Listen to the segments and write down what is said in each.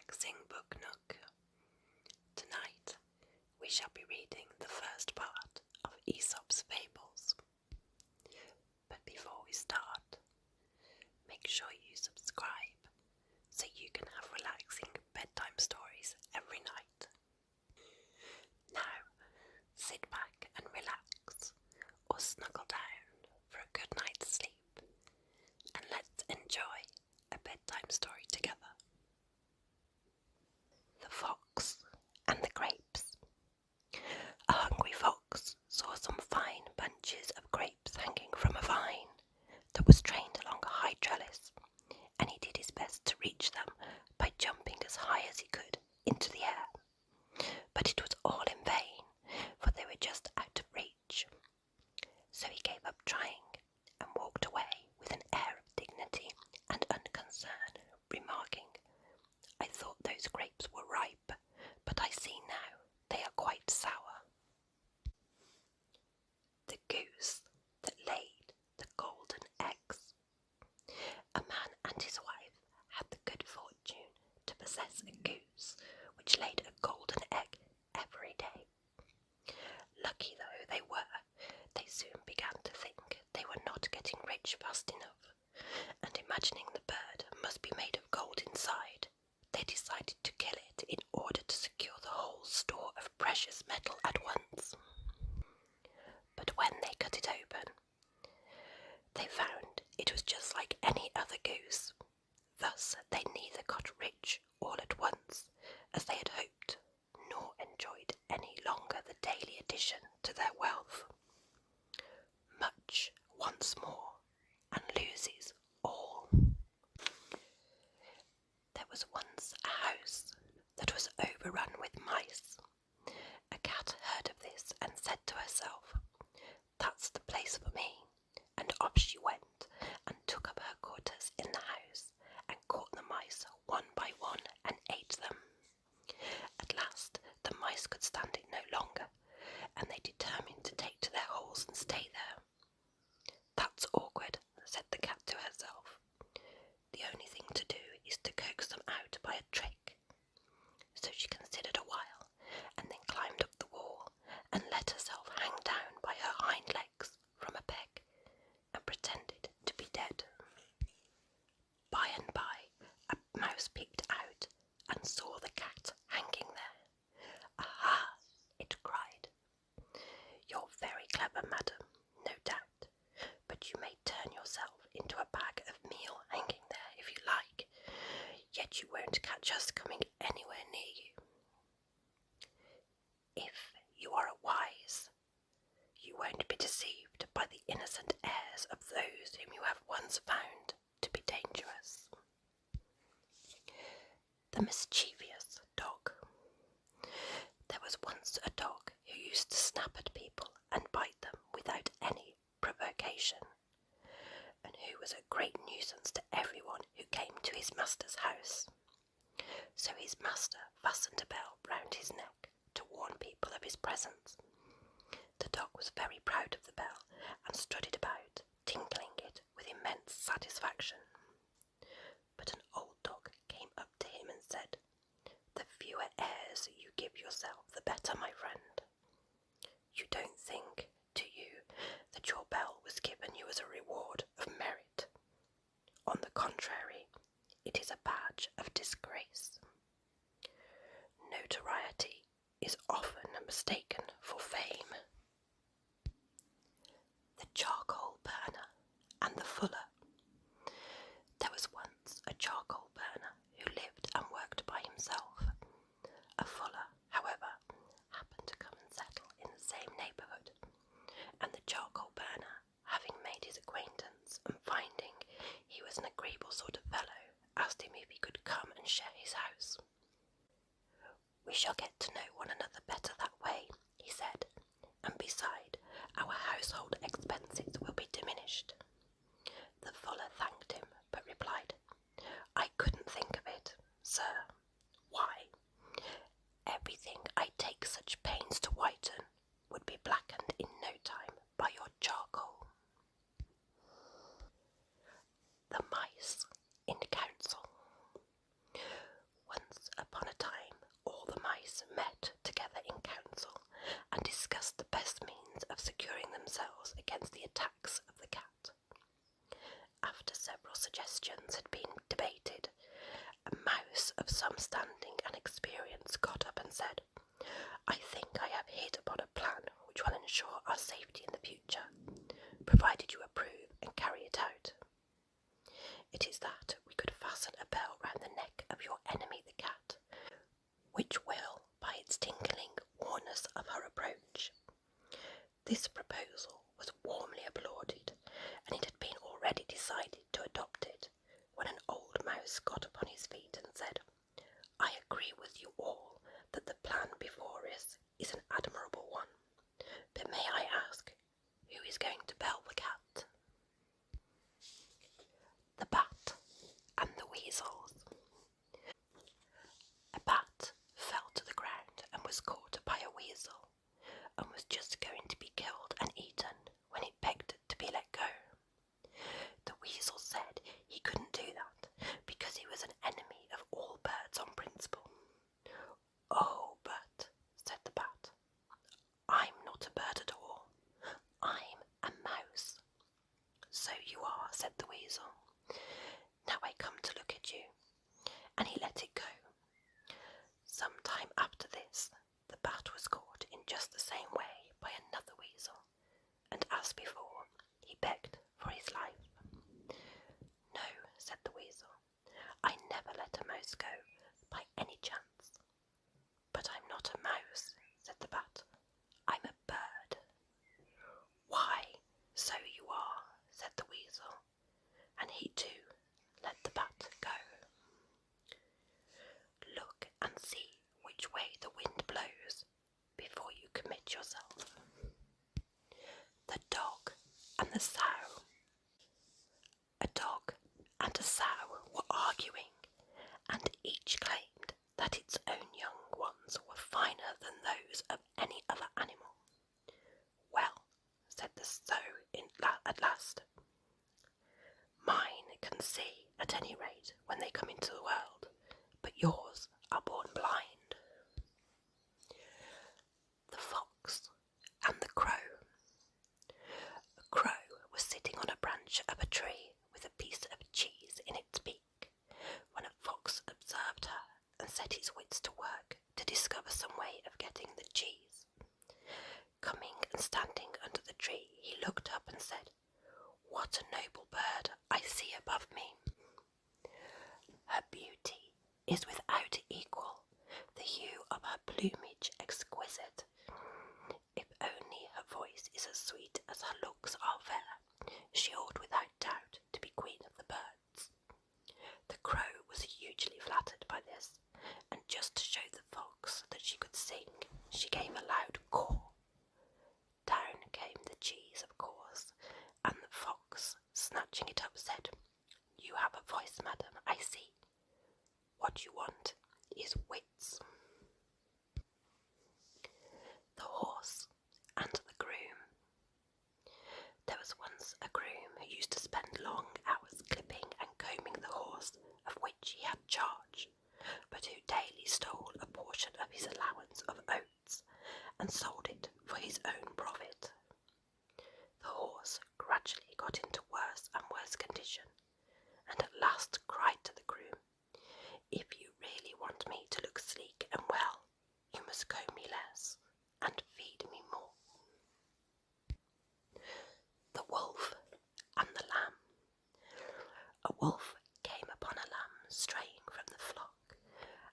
Relaxing Book Nook. Tonight we shall be reading the first part of Aesop's Fables. But before we start, make sure you subscribe so you can have relaxing bedtime stories every night. Now, sit back and relax or snuggle down for a good night's sleep, and let's enjoy a bedtime story together. The Fox and the Grapes. A hungry fox saw some fine bunches of grapes hanging from a vine that was trained along a high trellis, and he did his best to reach them by jumping as high as he could into the air. But it was all in vain, for they were just out of reach. So he gave up trying and walked away with an air of dignity and unconcern, remarking, "I thought those grapes were ripe, but I see now they are quite sour." The Goose that laid the golden eggs. A man and his wife had the good fortune to possess a goose which laid a golden egg every day. Lucky though they were, they soon began to think they were not getting rich fast enough, and imagining the bird must be made of gold inside, they decided to kill it in order to secure the whole store of precious metal at once. But when they cut it open, they found it was just like any other goose. Thus they neither got rich all at once, as they had hoped, nor enjoyed any longer the daily addition to their wealth. Much once more, and loses all. There was once a house that was overrun with mice. A cat heard of this and said to herself, "That's the place for me," and off she went and took up her quarters in the house and caught the mice one by one and ate them. At last the mice could stand it no longer, and they determined to take to their holes and stay there. "That's awkward," said the cat to herself. "The only thing to do is to coax them out by a trick." So she considered a while, and then climbed up the wall and let herself hang down by her hind legs from a peg, and pretended to be dead. By and by a mouse peeped out and saw the cat hanging there. "Aha!" it cried. "You're very clever, madam, no doubt, but you may turn yourself into a bag of meal hanging there if you like, yet you won't catch us coming anywhere near you. If you are wise, you won't be deceived by the innocent airs of those whom you have once found to be dangerous." The Mischievous Dog. There was once a dog who used to snap at people and bite them without any provocation, and who was a great nuisance to everyone who came to his master's house. So his master fastened a bell round his neck to warn people of his presence. The dog was very proud of the bell and strutted about, tinkling it with immense satisfaction. But an old dog came up to him and said, "The fewer airs you give yourself, the better, my friend. You don't think, do you, that your bell was given you as a reward of merit? On the contrary, it is a badge of disgrace. Notoriety is often mistaken for fame." The Charcoal Burner and the Fuller. There was once a charcoal burner who lived and worked by himself. A fuller, however, happened to come and settle in the same neighbourhood, and the charcoal burner, having made his acquaintance and finding he was an agreeable sort of fellow, asked him if he could come and share his house. "We shall get to know one another better that way," he said, "and beside, our household expenses will be diminished." The fuller thanked him, but replied, "I couldn't think of it, sir. Why? Everything I take such pains to whiten would be blackened in no time by your charcoal." The Mice in Council. Once a it is that we could fasten a bell round the neck of your enemy the cat, which will, by its tinkling, warn us of her approach. This proposal was warmly applauded, and it had been already decided to adopt it, when an old mouse got upon his feet and said, "I agree with you all that the plan before us is an admirable one, but may I ask, who is going to bell the cat?" The Bat and the Weasels. A bat fell to the ground and was caught by a weasel, and was just going to be killed and eaten when it begged to be let go. The weasel said he couldn't do that because he was an enemy of all birds on principle. "Oh, but," said the bat, "I'm not a bird at all. I'm a mouse." "So you are," said the weasel. "Now I come to look at you." And he let it go. Some time after this, the bat was caught in just the same way by another weasel, and as before, he begged for his life. "No," said the weasel, "I never let a mouse go by any chance." "But I'm not a mouse," said the bat. "I'm a bird." "Why, so you are," said the weasel, and he too let the bat go. Look and see which way the wind blows before you commit yourself. The Dog and the Sow. A dog and a sow were arguing, and each claimed that its own young ones were finer than those of any other animal. "Well," said the sow at last, "mine can see, at any rate, when they come into the world, but yours are born blind." The Fox and the Crow. A crow was sitting on a branch of a tree with a piece of cheese in its beak, when a fox observed her and set his wits to work to discover some way of getting the cheese. Coming and standing under the tree, he looked up and said, "What a noble bird I see above me! Her beauty is without equal, the hue of her plumage exquisite. If only her voice is as sweet as her looks are fair, she ought without doubt to be queen of the birds." The crow was hugely flattered by this, and just to show the fox that she could sing, she gave a loud caw. Down came the cheese, of course, and the fox, snatching it up, said, "You have a voice, madam, I see. What you want is wits." The Horse and the Groom. There was once a groom who used to spend long hours clipping and combing the horse of which he had charge, but who daily stole a portion of his allowance of oats and sold it for his own profit. The horse gradually got into worse and worse condition, and at last cried to the groom, "If you really want me to look sleek and well, you must comb me less and feed me more." The Wolf and the Lamb. A wolf came upon a lamb straying from the flock,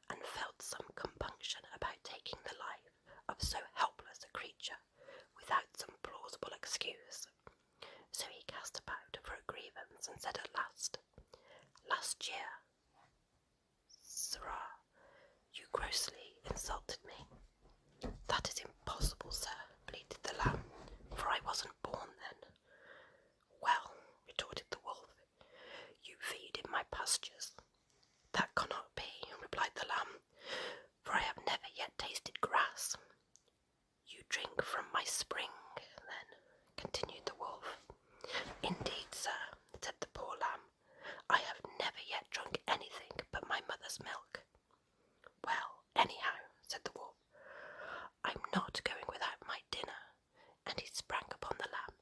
and felt some compunction about taking the life of so helpless a creature without some plausible excuse. So he cast about for a grievance and said at last, "Last year, sirrah, you grossly insulted me." "That is impossible, sir," pleaded the lamb, "for I wasn't born then." "Well," retorted the wolf, "you feed in my pastures." "That cannot be," replied the lamb, "for I have never yet tasted grass." "You drink from my spring, then," continued the wolf. "Indeed, sir," said the poor lamb, "I have never yet drunk anything but my mother's milk." "Well, anyhow," said the wolf, "I'm not going without my dinner," and he sprang upon the lamb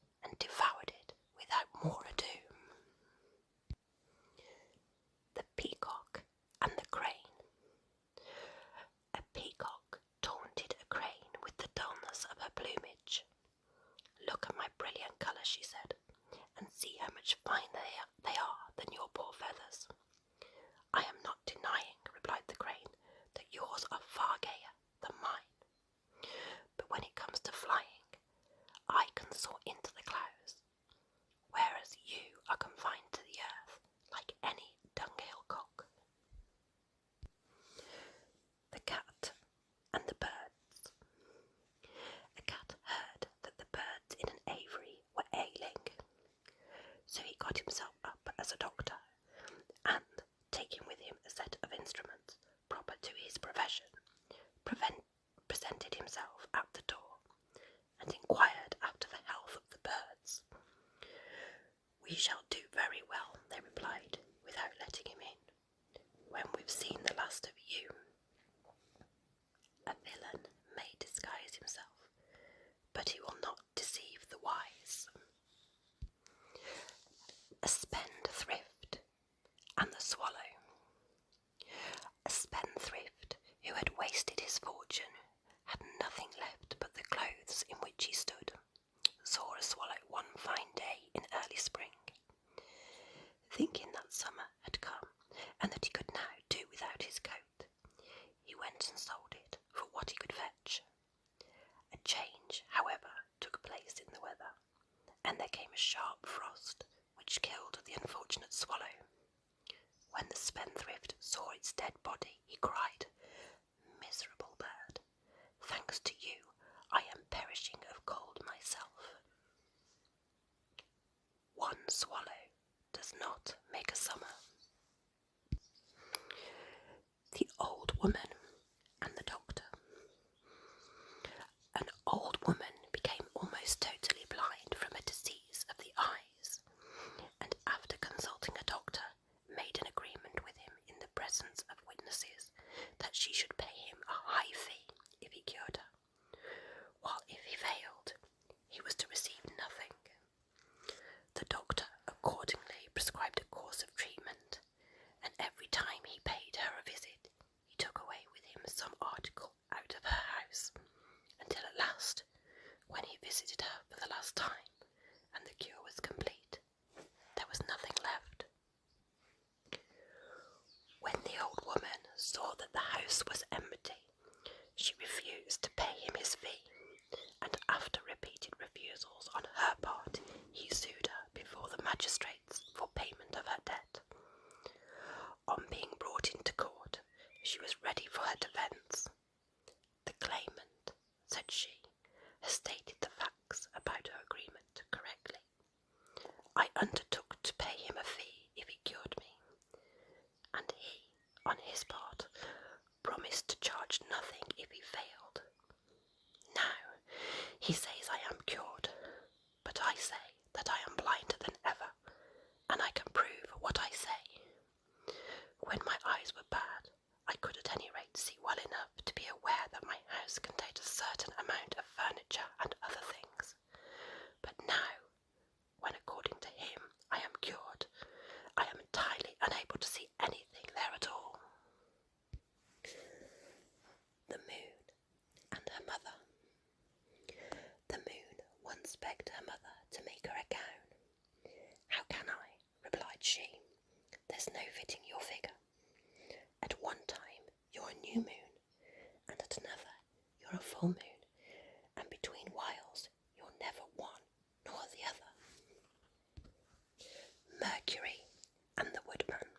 swallow. A spendthrift who had wasted his fortune, had nothing left but the clothes in which he stood, saw a swallow one fine day in early spring. Thinking that summer had come, and that he could now do without his coat, he went and sold it for what he could fetch. A change, however, took place in the weather, and there came a sharp frost, which killed the unfortunate swallow. When the spendthrift saw its dead body, he cried, "Miserable bird, thanks to you, I am perishing of cold myself." One swallow does not make a summer. The Old Woman and the Doctor. An old woman became almost totally blind from a disease of the eyes, and after consulting a doctor, made an agreement with him in the presence of witnesses that she should pay him a high fee if he cured her, while if he failed, he was to receive nothing. The doctor accordingly prescribed a course of treatment, and every time he paid her a visit, he took away with him some article out of her house, until at last, when he visited her for the last time, and the cure was complete, there was nothing left. When the old woman saw that the house was empty, she refused to pay him his fee, and after repeated refusals on her part, he sued her before the magistrates for payment of her debt. On being brought into court, she was ready for her defence. "The claimant," said she, "has stated the facts about her agreement correctly. I undertook to pay him a fee if he cured me, and he, on his part, promised to charge nothing if he failed. Now, he says I am cured, but I say that I am blinder than ever, and I can prove what I say. When my eyes were bad, I could at any rate see well enough to be aware that my house contained a certain amount of furniture and other things. But now, when according to him I am cured, I am entirely unable to see anything there at all." The Moon and her Mother. The Moon once begged her mother to make her a gown. "How can I?" replied she. "There's no fitting your figure. At one time you're a new moon, and at another you're a full moon, and between whiles you're never one nor the other." Mercury and the Woodman.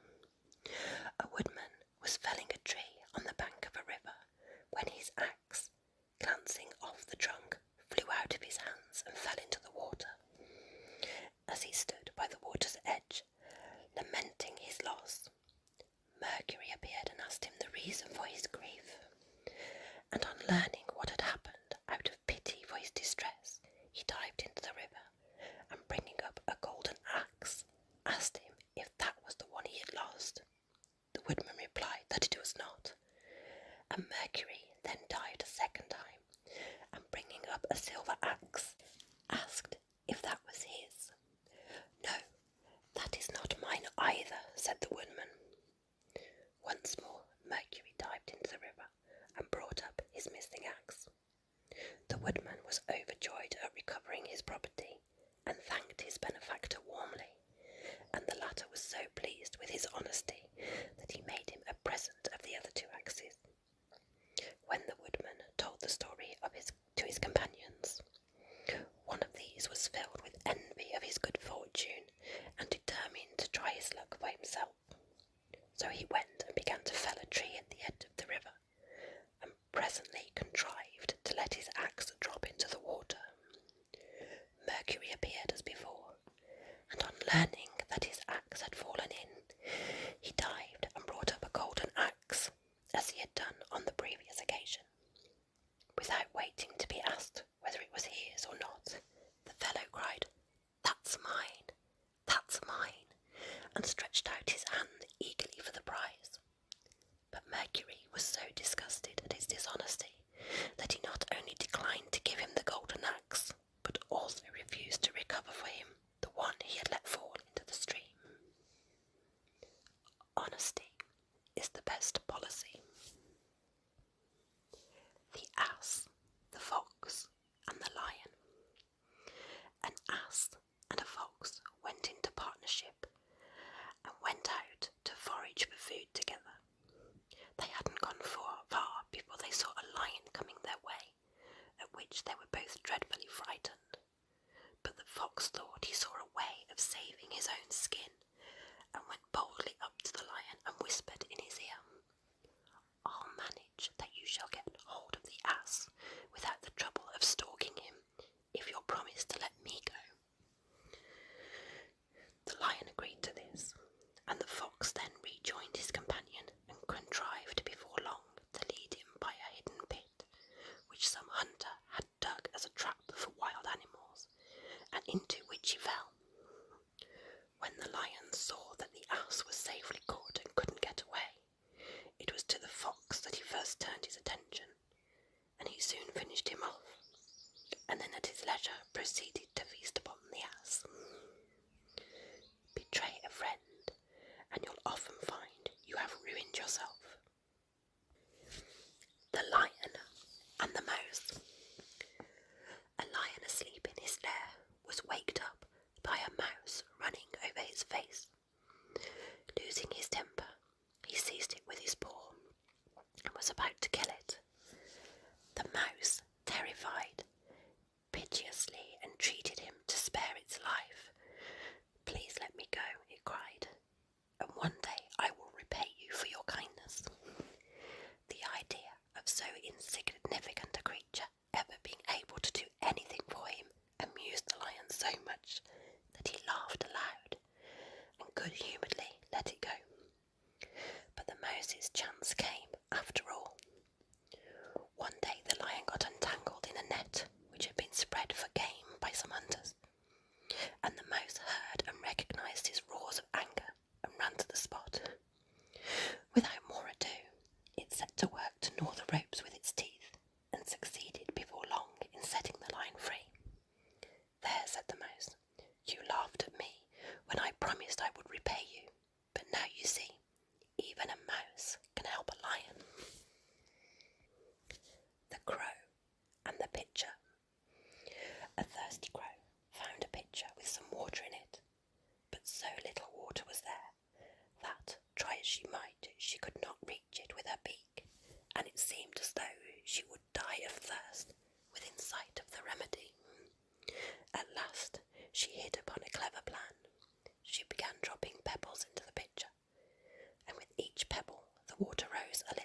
A woodman was felling a tree on the bank of a river when his axe, glancing off the trunk, flew out of his hands and fell into the water. As he stood by the water's edge, lamenting his loss, Mercury appeared and asked him the reason for his grief, and on learning what had happened, out of pity for his distress, he dived into the river, and bringing up a golden axe, asked him if that was the one he had lost. The woodman replied that it was not, and Mercury then dived a second time, and bringing up a silver axe, asked if that was his. "No, that is not mine either," said the woodman. Once more Mercury dived into the river and brought up his missing axe. The woodman was overjoyed at recovering his property, and thanked his benefactor warmly, and the latter was so pleased with his honesty that he made him a present of the other two axes. When the woodman told the story to his companions, one of these was filled with envy of his good fortune, and determined to try his luck for himself. So he went and began to fell a tree at the edge of the river, and presently contrived to let his axe drop into the water. Mercury appeared as before, and on learning that his axe had fallen in, he dived and brought up a golden axe, as he had done on the previous occasion. Without waiting to be asked whether it was his or not, the fellow cried, "That's mine, that's mine," and stretched out his hand eagerly for the prize. But Mercury was so disgusted at his dishonesty that he not only declined to give him the golden axe, but also refused to recover for him the one he had let fall into the stream. On honesty is the best policy. The ass, the fox, and the lion. An ass and a fox went into partnership and went out to forage for food together. They hadn't gone far before they saw a lion coming their way, at which they were both dreadfully frightened. But the fox thought he saw a way of saving his own skin, and went boldly up to the lion and whispered in his ear, "I'll manage that you shall get hold of the ass without the trouble of stalking him, if you'll promise to let me go." The lion agreed to this, and the fox then rejoined his companion and contrived before long to lead him by a hidden pit, which some hunter had dug as a trap for wild animals, and into which he fell. When the lion saw that the ass was safely caught and couldn't get away, it was to the fox that he first turned his attention, and he soon finished him off, and then at his leisure proceeded to feast upon the ass. Betray a friend, and you'll often find you have ruined yourself. The Lion and the Mouse. A lion asleep in his lair was waked up by a mouse running over his face. Losing his temper, he seized it with his paw and was about to kill it. The mouse, terrified, piteously entreated him to spare its life. "Please let me go," it cried, "and one day I will repay you for your kindness." The idea of so insignificant a creature ever being able to do anything for him amused the lion so much that he laughed aloud and good-humouredly let it go. But the mouse's chance came after all. One day the lion got entangled in a net which had been spread for game by some hunters, and the mouse heard and recognised his roars of anger and ran to the spot. Without more ado, it set to work to gnaw the ropes with its teeth, and succeeded before long in setting the lion free. "There," said the mouse, "you laughed at me when I promised I would repay you, but now you see, even a mouse can help a lion." The Crow and the Pitcher. A thirsty crow found a pitcher with some water in it, but so little water was there that, try as she might, she could not reach it with her beak, and it seemed as though she would die of thirst within sight of the remedy. At last she hit upon a clever plan. She began dropping pebbles into the pitcher, and with each pebble the water rose a